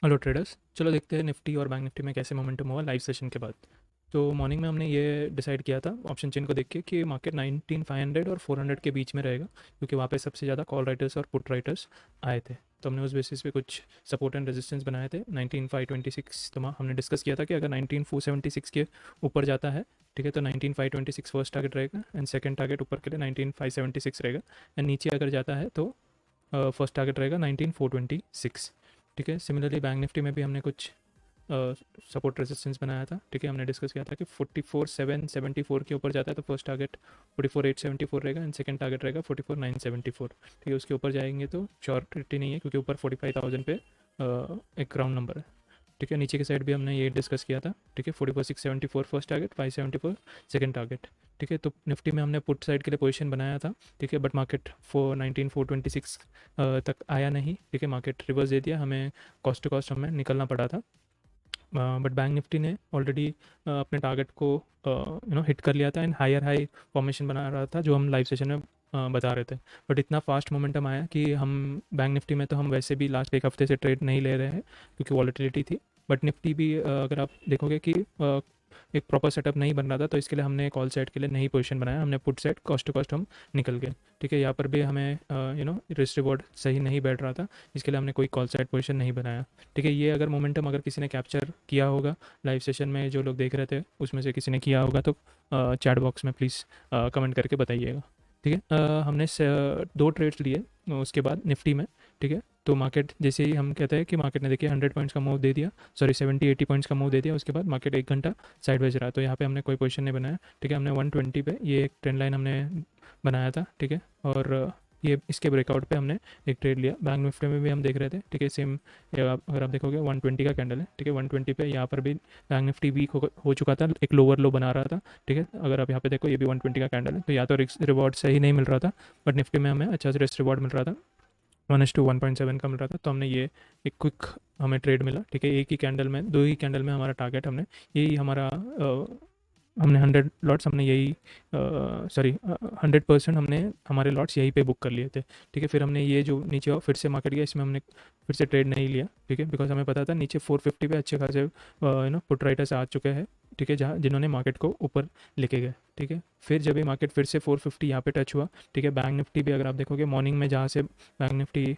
Hello traders, चलो देखते हैं निफ्टी और बैंक निफ्टी में कैसे मोमेंटम हुआ लाइव सेशन के बाद। तो मॉर्निंग में हमने ये डिसाइड किया था ऑप्शन चेन को देख के कि मार्केट 19500 और 400 के बीच में रहेगा, क्योंकि वहाँ पे सबसे ज़्यादा कॉल राइटर्स और पुट राइटर्स आए थे। तो हमने उस बेसिस पे कुछ सपोर्ट एंड रेजिस्टेंस बनाए थे। 19526 तो हमने डिस्कस किया था कि अगर 19476 के ऊपर जाता है, ठीक है, तो 19526 फर्स्ट टारगेट रहेगा एंड सेकंड टारगेट ऊपर के लिए 19576 रहेगा। एंड नीचे अगर जाता है तो फर्स्ट टारगेट रहेगा 19426। ठीक है, सिमिलरली बैंक निफ्टी में भी हमने कुछ सपोर्ट रेजिस्टेंस बनाया था। ठीक है, हमने डिस्कस किया था कि 44774 के ऊपर जाता है तो फर्स्ट टारगेट 44874 रहेगा एंड सेकंड टारगेट रहेगा 44974। ठीक है, उसके ऊपर जाएंगे तो श्योरिटी नहीं है, क्योंकि ऊपर 45000 पे एक राउंड नंबर है। ठीक है, नीचे के साइड भी हमने ये डिस्कस किया था। ठीक है, 44674 फर्स्ट टारगेट, 574 सेकंड टारगेट। ठीक है, तो निफ्टी में हमने पुट साइड के लिए पोजीशन बनाया था। ठीक है, बट मार्केट 426 तक आया नहीं। ठीक है, मार्केट रिवर्स दे दिया, हमें कॉस्ट टू कॉस्ट हमें निकलना पड़ा था। बट बैंक निफ्टी ने ऑलरेडी अपने टारगेट को हिट कर लिया था एंड हायर हाई फॉर्मेशन बना रहा था, जो हम लाइव सेशन में बता रहे थे। बट इतना फास्ट मोमेंटम आया कि हम बैंक निफ्टी में तो हम वैसे भी लास्ट एक हफ्ते से ट्रेड नहीं ले रहे हैं, क्योंकि वॉलेटिलिटी थी। बट निफ्टी भी अगर आप देखोगे कि एक प्रॉपर सेटअप नहीं बन रहा था, तो इसके लिए हमने कॉल सेट के लिए नई पोजीशन बनाया। हमने put set cost to cost हम निकल गए। ठीक है, यहाँ पर भी हमें रिस्क रिवॉर्ड सही नहीं बैठ रहा था, इसके लिए हमने कोई कॉल सेट पोजीशन नहीं बनाया। ठीक है, ये अगर मोमेंटम अगर किसी ने कैप्चर किया होगा लाइव सेशन में, जो लोग देख रहे थे उसमें से किसी ने किया होगा, तो चैट बॉक्स में प्लीज़ कमेंट करके बताइएगा। ठीक है, हमने दो ट्रेड्स लिए उसके बाद निफ्टी में। ठीक है, तो मार्केट जैसे ही हम कहते हैं कि मार्केट ने देखिए 100 पॉइंट्स का मूव दे दिया, सॉरी 70-80 पॉइंट्स का मूव दे दिया, उसके बाद मार्केट एक घंटा साइडवेज रहा, तो यहाँ पे हमने कोई पोजीशन नहीं बनाया। ठीक है, हमने 120 पे ये एक ट्रेंड लाइन हमने बनाया था। ठीक है, और ये इसके ब्रेकआउट पे हमने एक ट्रेड लिया। बैंक निफ्टी में भी हम देख रहे थे। ठीक है, सेम अगर आप देखोगे 120 का कैंडल है। ठीक है, 120 पे यहाँ पर भी बैंक निफ्टी वीक हो चुका था, एक लोअर लो बना रहा था। ठीक है, अगर आप यहाँ पे देखो ये भी 120 का कैंडल है, तो या तो रिस्क रिवॉर्ड सही नहीं मिल रहा था, बट निफ्टी में हमें अच्छा से रिस्क रिवॉर्ड मिल रहा था, 1:1.7 का मिल रहा था। तो हमने ये एक क्विक हमें ट्रेड मिला। ठीक है, एक ही कैंडल में, दो ही कैंडल में हमारा टारगेट, हमने यही हमारा हमने 100 लॉट्स हमने यही सॉरी 100% हमने हमारे लॉट्स यहीं पे बुक कर लिए थे। ठीक है, फिर हमने ये जो नीचे फिर से मार्केट गया, इसमें हमने फिर से ट्रेड नहीं लिया। ठीक है, बिकॉज हमें पता था नीचे 450 पे अच्छे खासे पुट राइटर्स आ चुके हैं। ठीक है, जहाँ जिन्होंने मार्केट को ऊपर लेके गए। ठीक है, फिर जब ये मार्केट फिर से 450 यहाँ पे टच हुआ। ठीक है, बैंक निफ्टी भी अगर आप देखोगे मॉर्निंग में जहाँ से बैंक निफ्टी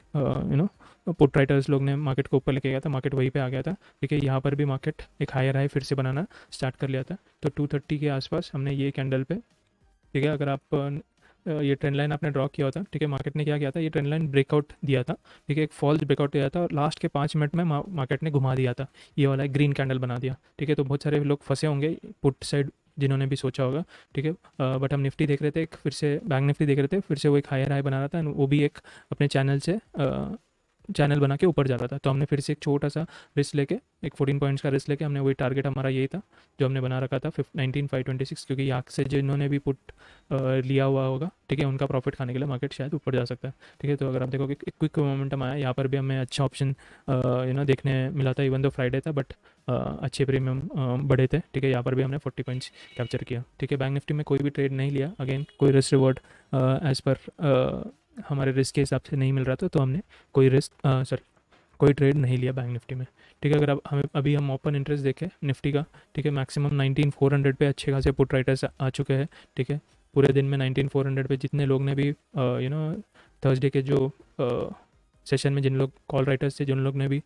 पुट राइटर्स लोग ने मार्केट को ऊपर लेके गया था, मार्केट वहीं पे आ गया था। ठीक है, यहाँ पर भी मार्केट एक हायर हाई फिर से बनाना स्टार्ट कर लिया था। तो 230 के आसपास हमने ये कैंडल पे, ठीक है, अगर आप ये ट्रेंड लाइन आपने ड्रॉ किया होता। ठीक है, मार्केट ने क्या किया था, ये ट्रेंड लाइन ब्रेकआउट दिया था। ठीक है, एक फॉल्स ब्रेकआउट दिया था और लास्ट के 5 मिनट में मार्केट ने घुमा दिया था, ये वाला ग्रीन कैंडल बना दिया। ठीक है, तो बहुत सारे लोग फंसे होंगे पुट साइड, जिन्होंने भी सोचा होगा। ठीक है, बट हम निफ्टी देख रहे थे, एक फिर से बैंक निफ्टी देख रहे थे, फिर से वो एक हायर हाई बना रहा था, वो भी एक अपने चैनल से चैनल बना के ऊपर जाता था। तो हमने फिर से एक छोटा सा रिस्क लेके, एक 14 पॉइंट्स का रिस्क लेके, हमने वही टारगेट हमारा यही था जो हमने बना रखा था 19526, क्योंकि यहाँ से जिन्होंने भी पुट लिया हुआ होगा, ठीक है, उनका प्रॉफिट खाने के लिए मार्केट शायद ऊपर जा सकता है। ठीक है, तो अगर आप देखोगे एक क्विक मोमेंटम आया, यहाँ पर भी हमें अच्छा ऑप्शन देखने मिला था, इवन दो फ्राइडे था, बट अच्छे प्रीमियम बढ़े थे। ठीक है, यहाँ पर भी हमने 40 पॉइंट्स कैप्चर किया। ठीक है, बैंक निफ्टी में कोई भी ट्रेड नहीं लिया, अगेन कोई रिस्क रिवॉर्ड एज पर हमारे रिस्क के हिसाब से नहीं मिल रहा था, तो हमने कोई रिस्क सॉरी कोई ट्रेड नहीं लिया बैंक निफ्टी में। ठीक है, अगर अब हमें अभी हम ओपन इंटरेस्ट देखें निफ्टी का, ठीक है, मैक्सिमम 19400 पे अच्छे खासे पुट राइटर्स आ चुके हैं। ठीक है, पूरे दिन में 19400 पे जितने लोग ने भी थर्सडे के जो सेशन में जिन लोग कॉल राइटर्स थे, जिन लोग ने भी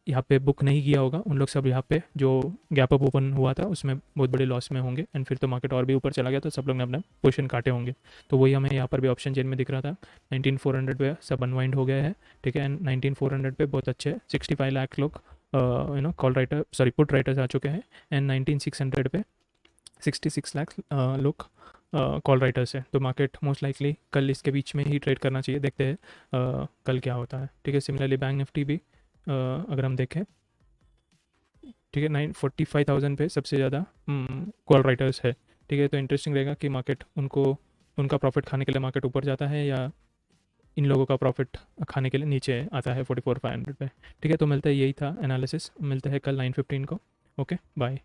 यहाँ पे बुक नहीं किया होगा, उन लोग सब यहाँ पे जो गैप अप ओपन हुआ था उसमें बहुत बड़े लॉस में होंगे, एंड फिर तो मार्केट और भी ऊपर चला गया, तो सब लोग ने अपना पोजीशन काटे होंगे। तो वही हमें यहाँ पर भी ऑप्शन चेन में दिख रहा था। 19400 पे सब अनवाइंड हो गया है। ठीक है, एंड 19400 पे बहुत अच्छे 65 लाख लोग call writer sorry put writers आ चुके हैं, एंड 19600 पे 66 लाख लोग कॉल राइटर्स है। तो मार्केट मोस्ट लाइकली कल इसके बीच में ही ट्रेड करना चाहिए, देखते हैं कल क्या होता है। ठीक है, सिमिलरली बैंक निफ्टी भी अगर हम देखें, ठीक है, 945,000 पे सबसे ज़्यादा कॉल राइटर्स है। ठीक है, तो इंटरेस्टिंग रहेगा कि मार्केट उनको उनका प्रॉफिट खाने के लिए मार्केट ऊपर जाता है, या इन लोगों का प्रॉफिट खाने के लिए नीचे आता है 44,500 पे। ठीक है, तो मिलता है, यही था एनालिसिस, मिलता है कल 9:15 को। Okay, bye.